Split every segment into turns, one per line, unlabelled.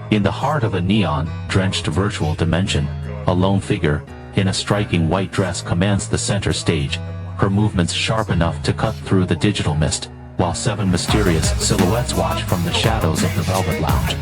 In the heart of a neon-drenched virtual dimension, a lone figure, in a striking white dress commands the center stage, her movements sharp enough to cut through the digital mist, while 7 mysterious silhouettes watch from the shadows of the Velvet Lounge.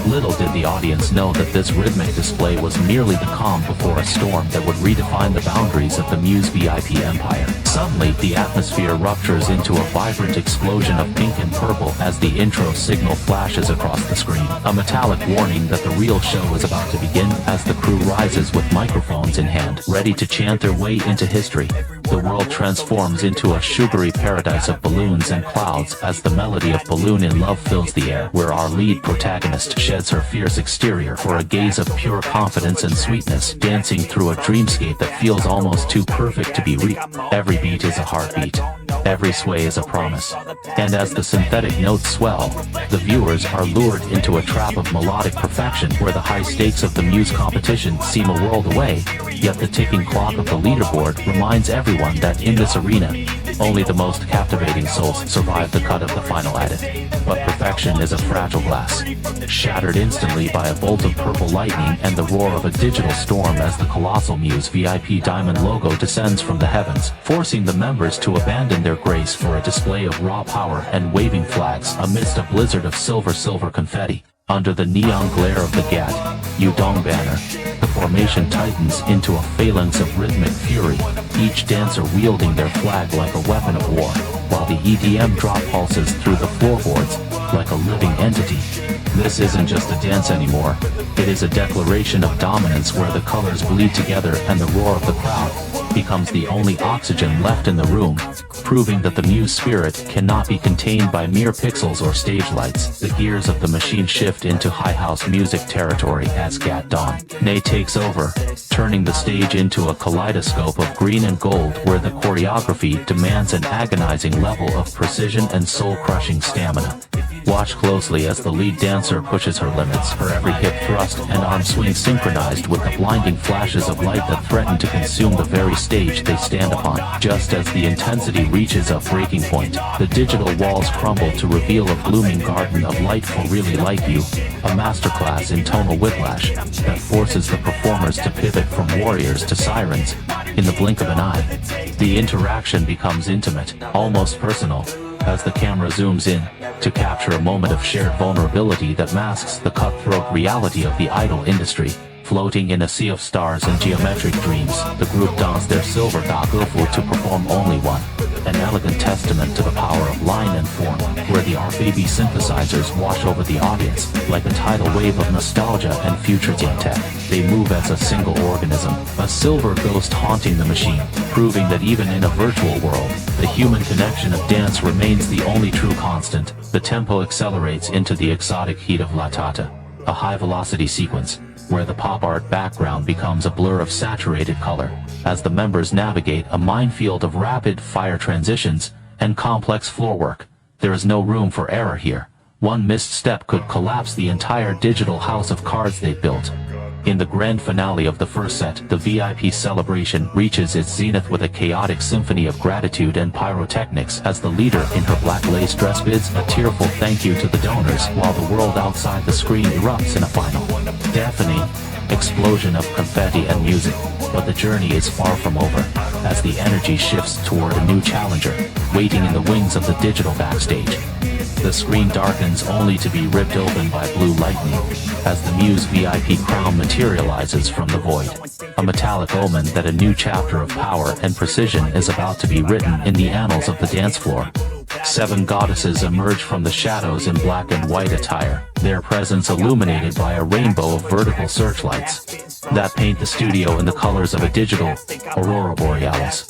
Little did the audience know that this rhythmic display was merely the calm before a storm that would redefine the boundaries of the Muse VIP empire. Suddenly, the atmosphere ruptures into a vibrant explosion of pink and purple as the intro signal flashes across the screen, a metallic warning that the real show is about to begin as the crew rises with microphones in hand, ready to chant their way into history. The world transforms into a sugary paradise of balloons and clouds as the melody of Balloon in Love fills the air, where our lead protagonist sheds her fierce exterior for a gaze of pure confidence and sweetness, dancing through a dreamscape that feels almost too perfect to be real. Every beat is a heartbeat. Every sway is a promise. And as the synthetic notes swell, the viewers are lured into a trap of melodic perfection where the high stakes of the Muse competition seem a world away, yet the ticking clock of the leaderboard reminds everyone that in this arena, only the most captivating souls survive the cut of the final edit. But perfection is a fragile glass, shattered instantly by a bolt of purple lightning and the roar of a digital storm as the colossal Muse VIP diamond logo descends from the heavens, forcing the members to abandon their grace for a display of raw power and waving flags amidst a blizzard of silver confetti. Under the neon glare of the GAT, Udong banner, the formation tightens into a phalanx of rhythmic fury, each dancer wielding their flag like a weapon of war, while the EDM drop pulses through the floorboards like a living entity. This isn't just a dance anymore, it is a declaration of dominance where the colors bleed together and the roar of the crowd becomes the only oxygen left in the room, proving that the Muse spirit cannot be contained by mere pixels or stage lights. The gears of the machine shift into high house music territory as Gat Dawn Nay takes over, turning the stage into a kaleidoscope of green and gold where the choreography demands an agonizing level of precision and soul-crushing stamina. Watch closely as the lead dancer pushes her limits, her every hip thrust and arm swing synchronized with the blinding flashes of light that threaten to consume the very stage they stand upon. Just as the intensity reaches a breaking point, the digital walls crumble to reveal a blooming garden of light for Really Like You, a masterclass in tonal whiplash that forces the performers to pivot from warriors to sirens in the blink of an eye. The interaction becomes intimate, almost personal, as the camera zooms in to capture a moment of shared vulnerability that masks the cutthroat reality of the idol industry. Floating in a sea of stars and geometric dreams, the group dons their silver goggles to perform only one, an elegant testament to the power of line and form, where the RFAB synthesizers wash over the audience like a tidal wave of nostalgia and future tech. They move as a single organism, a silver ghost haunting the machine, proving that even in a virtual world, the human connection of dance remains the only true constant. The tempo accelerates into the exotic heat of La Tata, a high-velocity sequence, where the pop art background becomes a blur of saturated color, as the members navigate a minefield of rapid-fire transitions and complex floorwork. There is no room for error here. One missed step could collapse the entire digital house of cards they've built. In the grand finale of the first set, the VIP celebration reaches its zenith with a chaotic symphony of gratitude and pyrotechnics as the leader in her black lace dress bids a tearful thank you to the donors while the world outside the screen erupts in a final, deafening explosion of confetti and music. But the journey is far from over, as the energy shifts toward a new challenger, waiting in the wings of the digital backstage. The screen darkens only to be ripped open by blue lightning, as the Muse VIP crown materializes from the void, a metallic omen that a new chapter of power and precision is about to be written in the annals of the dance floor. 7 goddesses emerge from the shadows in black and white attire, their presence illuminated by a rainbow of vertical searchlights that paint the studio in the colors of a digital aurora borealis.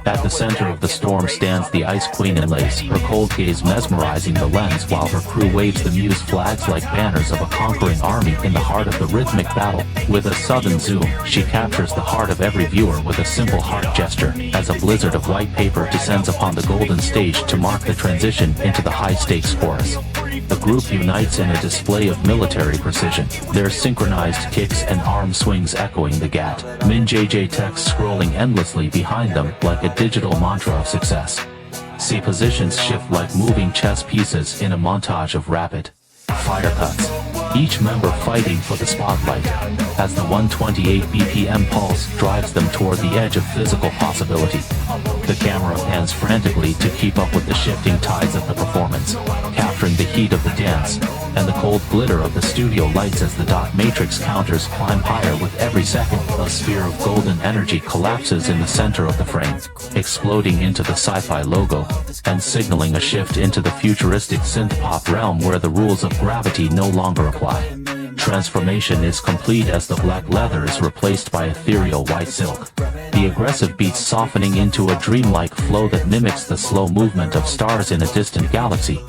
At the center of the storm stands the Ice Queen in lace, her cold gaze mesmerizing the lens while her crew waves the Muse flags like banners of a conquering army in the heart of the rhythmic battle. With a sudden zoom, she captures the heart of every viewer with a simple heart gesture, as a blizzard of white paper descends upon the golden stage to mark the transition into the high-stakes chorus. The group unites in a display of military precision, their synchronized kicks and arm swings echoing the GAT Min JJ text scrolling endlessly behind them like a digital mantra of success. See positions shift like moving chess pieces in a montage of rapid fire cuts. each member fighting for the spotlight, as the 128 BPM pulse drives them toward the edge of physical possibility. The camera pans frantically to keep up with the shifting tides of the performance, capturing the heat of the dance, and the cold glitter of the studio lights as the dot matrix counters climb higher with every second. A sphere of golden energy collapses in the center of the frame, exploding into the sci-fi logo, and signaling a shift into the futuristic synth-pop realm where the rules of gravity no longer apply. Transformation is complete as the black leather is replaced by ethereal white silk, the aggressive beats softening into a dreamlike flow that mimics the slow movement of stars in a distant galaxy.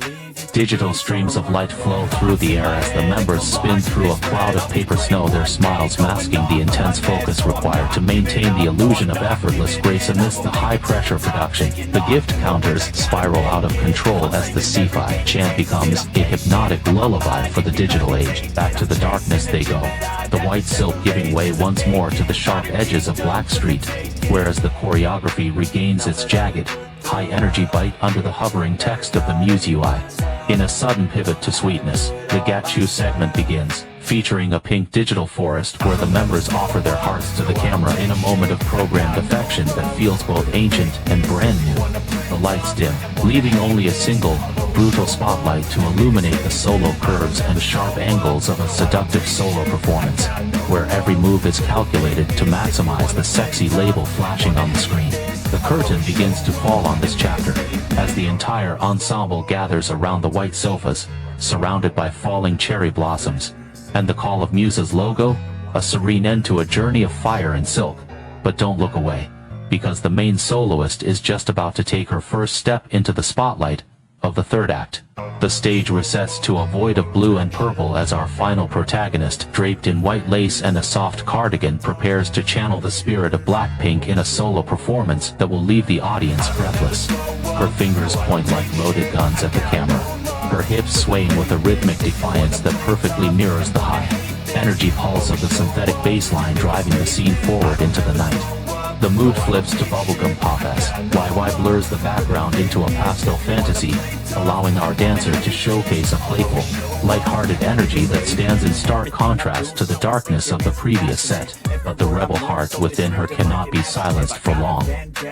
Digital streams of light flow through the air as the members spin through a cloud of paper snow, their smiles masking the intense focus required to maintain the illusion of effortless grace amidst the high-pressure production. The gift counters spiral out of control as the sci-fi chant becomes a hypnotic lullaby for the digital age. Back to the darkness they go, the white silk giving way once more to the sharp edges of Black Street, whereas the choreography regains its jagged, high-energy bite under the hovering text of the Muse UI. In a sudden pivot to sweetness, the Gatchu segment begins, featuring a pink digital forest where the members offer their hearts to the camera in a moment of programmed affection that feels both ancient and brand new. The lights dim, leaving only a single, brutal spotlight to illuminate the solo curves and sharp angles of a seductive solo performance, where every move is calculated to maximize the sexy label flashing on the screen. The curtain begins to fall on this chapter, as the entire ensemble gathers around the white sofas, surrounded by falling cherry blossoms, and the Call of Muse's logo, a serene end to a journey of fire and silk. But don't look away, because the main soloist is just about to take her first step into the spotlight of the third act. The stage resets to a void of blue and purple as our final protagonist, draped in white lace and a soft cardigan, prepares to channel the spirit of Blackpink in a solo performance that will leave the audience breathless. Her fingers point like loaded guns at the camera, her hips swaying with a rhythmic defiance that perfectly mirrors the high energy pulse of the synthetic bass line driving the scene forward into the night. The mood flips to bubblegum pop as YY blurs the background into a pastel fantasy, allowing our dancer to showcase a playful, light-hearted energy that stands in stark contrast to the darkness of the previous set. But the rebel heart within her cannot be silenced for long,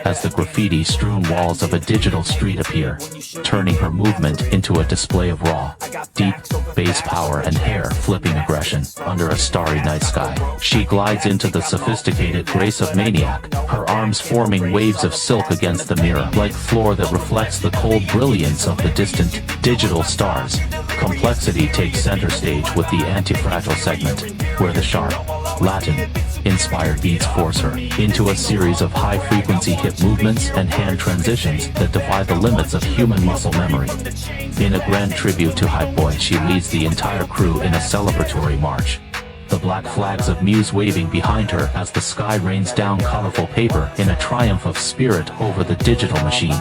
as the graffiti-strewn walls of a digital street appear, turning her movement into a display of raw, deep bass power and hair-flipping aggression. Under a starry night sky, she glides into the sophisticated grace of Maniac, her arms forming waves of silk against the mirror-like floor that reflects the cold brilliance of the distant, digital stars. Complexity takes center stage with the anti-fragile segment, where the sharp, Latin-inspired beats force her into a series of high-frequency hip movements and hand transitions that defy the limits of human muscle memory. In a grand tribute to Hype Boy, she leads the entire crew in a celebratory march, the black flags of Muse waving behind her as the sky rains down colorful paper in a triumph of spirit over the digital machine.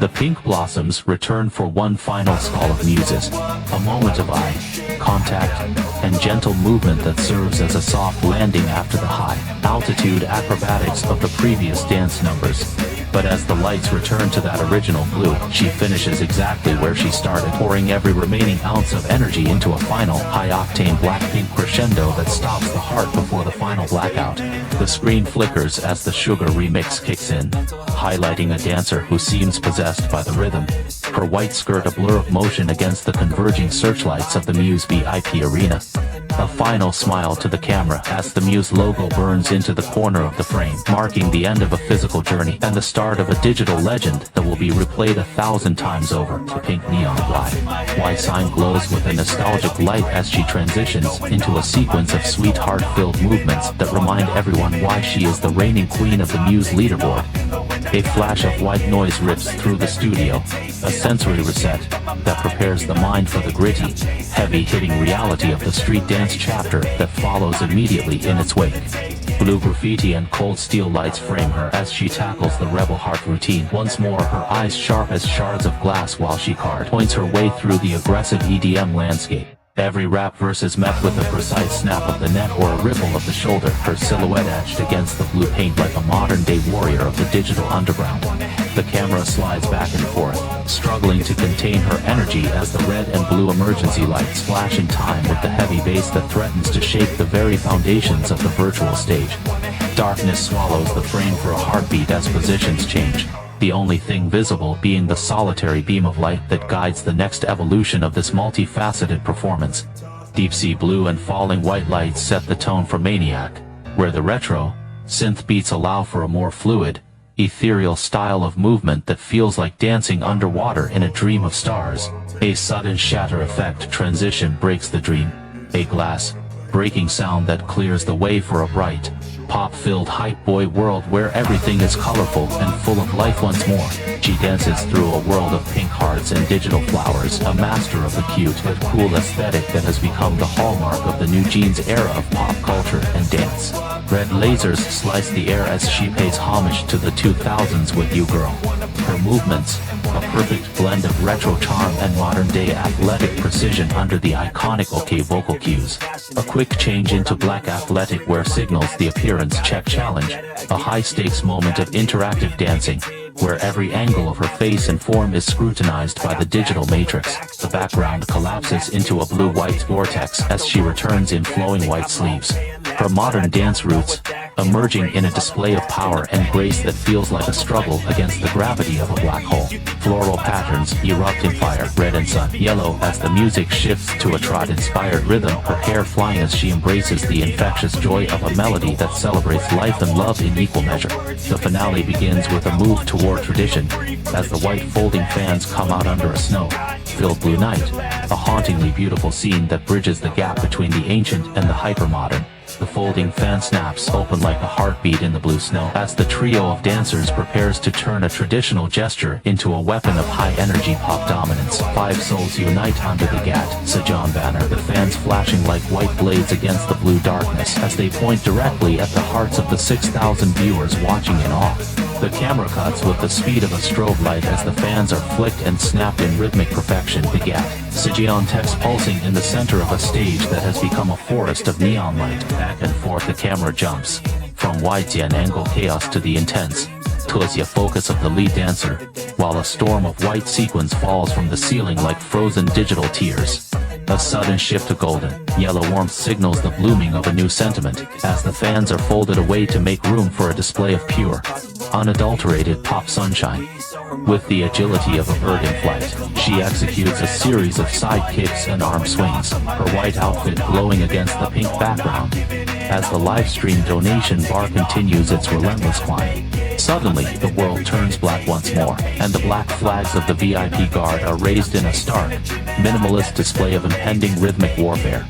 The pink blossoms return for one final Call of Muses, a moment of eye contact and gentle movement that serves as a soft landing after the high-altitude acrobatics of the previous dance numbers. But as the lights return to that original blue, she finishes exactly where she started, pouring every remaining ounce of energy into a final, high-octane Blackpink crescendo that stops the heart before the final blackout. The screen flickers as the Sugar remix kicks in, highlighting a dancer who seems possessed by the rhythm, her white skirt a blur of motion against the converging searchlights of the Muse VIP arena. A final smile to the camera as the Muse logo burns into the corner of the frame, marking the end of a physical journey and the start of a digital legend that will be replayed 1,000 times over. The pink neon Y sign glows with a nostalgic light as she transitions into a sequence of sweet heart-filled movements that remind everyone why she is the reigning queen of the Muse leaderboard. A flash of white noise rips through the studio, a sensory reset that prepares the mind for the gritty, heavy-hitting reality of the street dance chapter that follows immediately in its wake. Blue graffiti and cold steel lights frame her as she tackles the rebel heart routine. Once more, her eyes sharp as shards of glass while she points her way through the aggressive EDM landscape. Every rap verse is met with a precise snap of the neck or a ripple of the shoulder, her silhouette etched against the blue paint like a modern-day warrior of the digital underground. The camera slides back and forth, struggling to contain her energy as the red and blue emergency lights flash in time with the heavy bass that threatens to shake the very foundations of the virtual stage. Darkness swallows the frame for a heartbeat as positions change, the only thing visible being the solitary beam of light that guides the next evolution of this multifaceted performance. Deep sea blue and falling white lights set the tone for Maniac, where the retro, synth beats allow for a more fluid, ethereal style of movement that feels like dancing underwater in a dream of stars. A sudden shatter effect transition breaks the dream, a glass breaking sound that clears the way for a bright, pop-filled hype boy world where everything is colorful and full of life once more. She dances through a world of pink hearts and digital flowers, a master of the cute but cool aesthetic that has become the hallmark of the new jeans era of pop culture and dance. Red lasers slice the air as she pays homage to the 2000s with You Girl. Her movements, a perfect blend of retro charm and modern-day athletic precision under the iconic OK vocal cues. A quick change into black athletic wear signals the appearance check challenge, a high-stakes moment of interactive dancing, where every angle of her face and form is scrutinized by the digital matrix. The background collapses into a blue-white vortex as she returns in flowing white sleeves. Her modern dance roots, emerging in a display of power and grace that feels like a struggle against the gravity of a black hole. Floral patterns erupt in fire, red and sun yellow as the music shifts to a trot-inspired rhythm, her hair flying as she embraces the infectious joy of a melody that celebrates life and love in equal measure. The finale begins with a move toward tradition, as the white folding fans come out under a snow-filled blue night, a hauntingly beautiful scene that bridges the gap between the ancient and the hypermodern. The folding fan snaps open like a heartbeat in the blue snow as the trio of dancers prepares to turn a traditional gesture into a weapon of high-energy pop dominance. Five souls unite under the GAT Sajan banner, the fans flashing like white blades against the blue darkness as they point directly at the hearts of the 6,000 viewers watching in awe. The camera cuts with the speed of a strobe light as the fans are flicked and snapped in rhythmic perfection. The GAT Sajan text pulsing in the center of a stage that has become a forest of neon light. Back and forth the camera jumps, from wide-10 angle chaos to the intense Tuzia focus of the lead dancer, while a storm of white sequins falls from the ceiling like frozen digital tears. A sudden shift to golden, yellow warmth signals the blooming of a new sentiment, as the fans are folded away to make room for a display of pure, unadulterated pop sunshine. With the agility of a bird in flight, she executes a series of side kicks and arm swings, her white outfit glowing against the pink background, as the livestream donation bar continues its relentless climb. Suddenly, the world turns black once more, and the black flags of the VIP guard are raised in a stark, minimalist display of impending rhythmic warfare.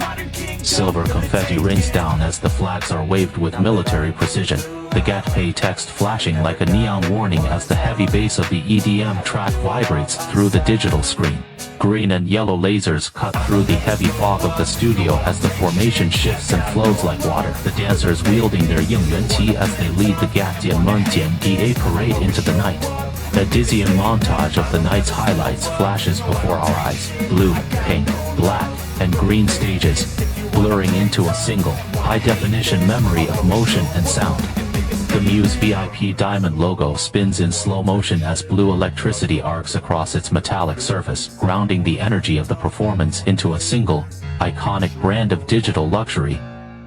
Silver confetti rains down as the flags are waved with military precision, the GAT-pay text flashing like a neon warning as the heavy bass of the EDM track vibrates through the digital screen. Green and yellow lasers cut through the heavy fog of the studio as the formation shifts and flows like water. The dancers wielding their Yingyuan Qi as they lead the Gatian Muntian Da parade into the night. A dizzying montage of the night's highlights flashes before our eyes. Blue, pink, black, and green stages, blurring into a single, high-definition memory of motion and sound. The Muse VIP diamond logo spins in slow motion as blue electricity arcs across its metallic surface, grounding the energy of the performance into a single, iconic brand of digital luxury.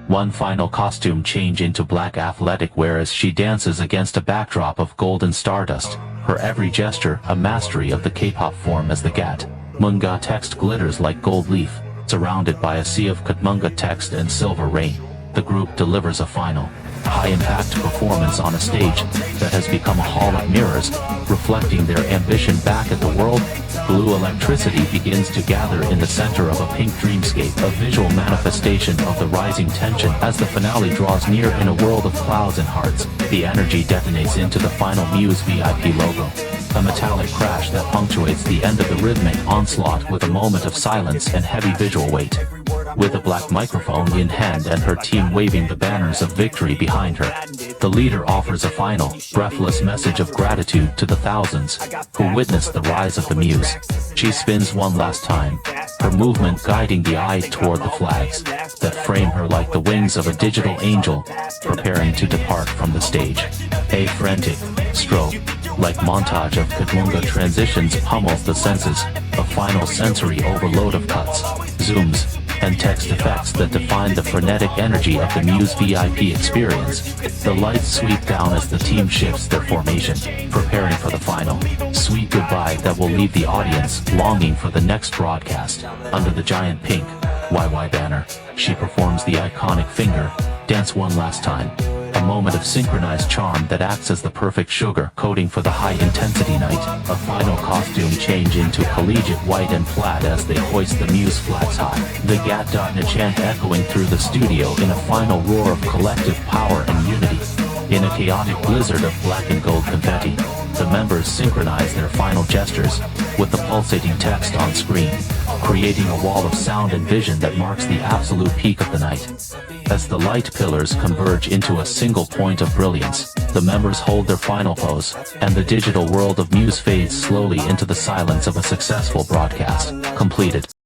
One final costume change into black athletic wear as she dances against a backdrop of golden stardust, her every gesture a mastery of the K-pop form as the GAT Munga text glitters like gold leaf, surrounded by a sea of Katmunga text and silver rain. The group delivers a final, high-impact performance on a stage that has become a hall of mirrors, reflecting their ambition back at the world. Blue electricity begins to gather in the center of a pink dreamscape, a visual manifestation of the rising tension as the finale draws near in a world of clouds and hearts. The energy detonates into the final Muse VIP logo, a metallic crash that punctuates the end of the rhythmic onslaught with a moment of silence and heavy visual weight. with a black microphone in hand and her team waving the banners of victory behind her. The leader offers a final, breathless message of gratitude to the thousands who witnessed the rise of the muse. She spins one last time, her movement guiding the eye toward the flags that frame her like the wings of a digital angel, preparing to depart from the stage. A frantic, stroke-like montage of Kadmunga transitions pummels the senses, a final sensory overload of cuts, zooms, and text effects that define the frenetic energy of the Muse VIP experience. The lights sweep down as the team shifts their formation, preparing for the final, sweet goodbye that will leave the audience longing for the next broadcast. Under the giant pink YY banner, she performs the iconic finger dance one last time. A moment of synchronized charm that acts as the perfect sugar coating for the high-intensity night. A final costume change into collegiate white and plaid as they hoist the Muse flags high. The Gat.na chant echoing through the studio in a final roar of collective power and unity. In a chaotic blizzard of black and gold confetti, the members synchronize their final gestures with the pulsating text on screen, creating a wall of sound and vision that marks the absolute peak of the night. As the light pillars converge into a single point of brilliance, the members hold their final pose, and the digital world of Muse fades slowly into the silence of a successful broadcast completed.